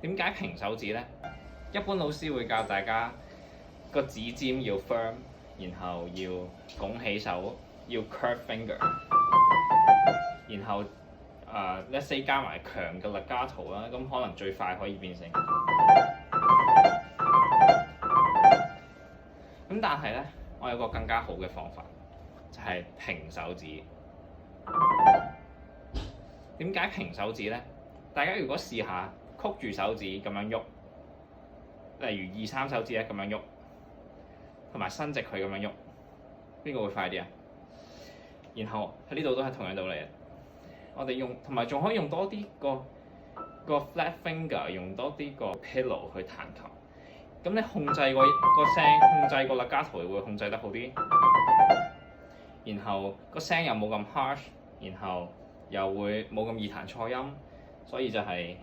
點解平手指呢？一般老師會教大家個指尖要 firm，然後要拱起手，要 curve finger，然後let's say 加埋強嘅 legato 啦，咁可能最快可以變成咁。但係呢，我有個更加好嘅方法，就係平手指。點解平手指呢？大家如果試下曲住手指咁樣喐，例如2、3手指咧咁樣喐，同埋伸直佢咁樣喐，邊個會快啲啊？然後喺呢度都係同樣道理嘅。我哋用同埋仲可以用多啲個 flat finger， 用多啲個 pillow 去彈琴。咁你控制個聲，控制個 legato 會控制得好啲。然後個聲又冇咁 harsh， 然後又會冇咁易彈錯音，所以就係